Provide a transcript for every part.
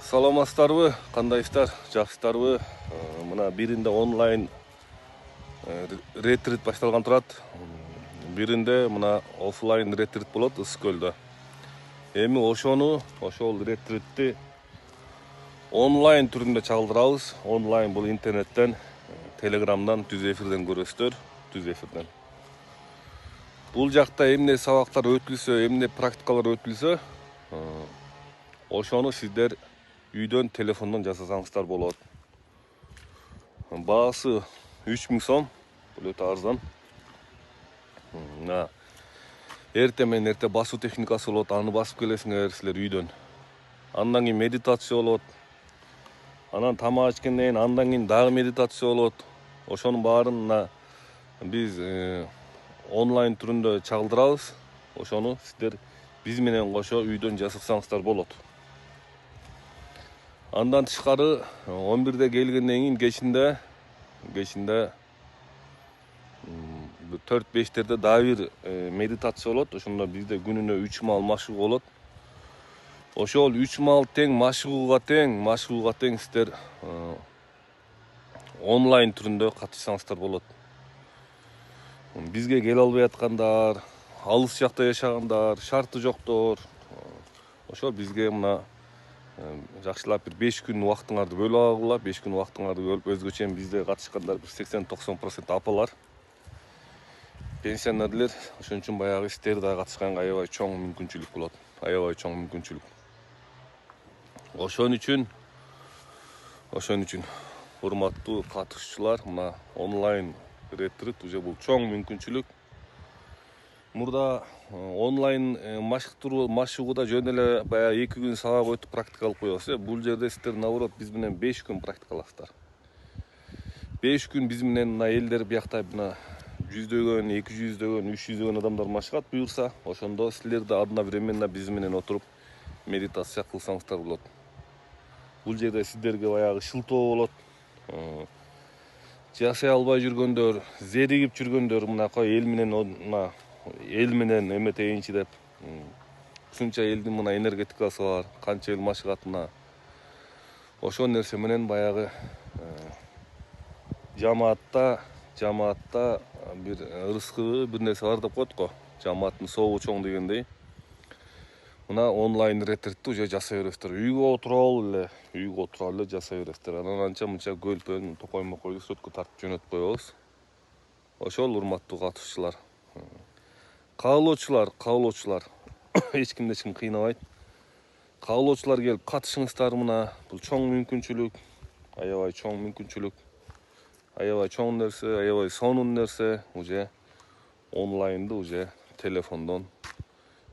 Саламатсыздарбы, кандайсыздар, жакшысыздарбы? Мына биринде онлайн ретрит башталган турат. Биринде мына офлайн ретрит болот Ысык көлдө. Эми ошол ретритти онлайн түрүндө чагылдырабыз. Онлайн бул интернеттен, телеграмдан, түз эфирден көрөсүздөр, түз эфирден. Бул жакта эмне сабактар өтүлсө, эмне практикалар өтүлсө, ошону сиздер үйдөн телефондон жасасаңыздар болот. Баасы 3000 сом, бул өтө арзан. Эрте менен эрте басуу техникасы болот, аны басып келесиңер силер үйдөн. Андан кийин медитация болот. Анан тамак ичкенден кийин андан кийин дагы медитация болот. Ошонун баарын биз онлайн түрүндө чагылдырабыз. Ошону сиздер биз менен кошо үйдөн жасасаңыздар болот. Андан тышкары 11-де келгенден кийин кечинде 4-5-терде дагы бир медитация болот. Ошондо бизде күнүнө 3 маал машыгуу болот. Ошол 3 маал тең машыгууга тең сиздер онлайн түрүндө катышсаңыздар болот. Бизге келе албай аткандар, алыс жакта жашагандар, шарты жоктор, ошо бизге мына жакшылап бир 5 күн убактыңарды бөлүп алгыла. 5 күн убактыңарды бөлүп, өзгөчө бизде катышкандар бир 80-90% апалар, пенсионерлер. Ошон үчүн баягы сиздер да катышканга аябай чоң мүмкүнчүлүк болот. Аябай чоң мүмкүнчүлүк. Ошон үчүн урматтуу катышуучулар, мына онлайн ретрит уже бул чоң мүмкүнчүлүк. Мурда онлайн машыгууда жөн эле баягы 2 күн сабак өтүп практика алып коебуз. Бул жерде сиздер наоборот биз менен 5 күн практикаласыздар. 5 күн биз менен мына элдер биякта мына 100дөгөн, 200дөгөн, 300дөгөн адамдар машыгат буюрса, ошондо силер да одновременно биз менен отуруп медитация кылсаңыздар болот. Бул жерде сиздерге баягы шылтоо болот. Жашай албай жүргөндөр, зеригип жүргөндөр, мынакай эл менен эметейинчи деп, ушунча элдин мына энергетикасы бар, канча эл машыгат мына. Ошол нерсе менен баягы жамаатта бир ырыскы бир нерсе бар деп коет го. Жамааттын соогу чоң дегендей. Мына онлайн ретритти уже жасай бересиздер. Үйгө отура эле жасай бересиздер. Анан анча мынча көлпөн, токой-мокойду сөткө тартып жөнөтүп коебуз. Ошол урматтуу катышуучулар. Каалоочулар. Эч ким кыйнабайт. Каалоочулар келип катышыңыздар мына. Бул чоң мүмкүнчүлүк, аябай чоң мүмкүнчүлүк. Аябай чоң нерсе, аябай сонун нерсе. Уже онлайнды телефондон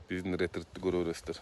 биздин ретритти көрө бересиздер.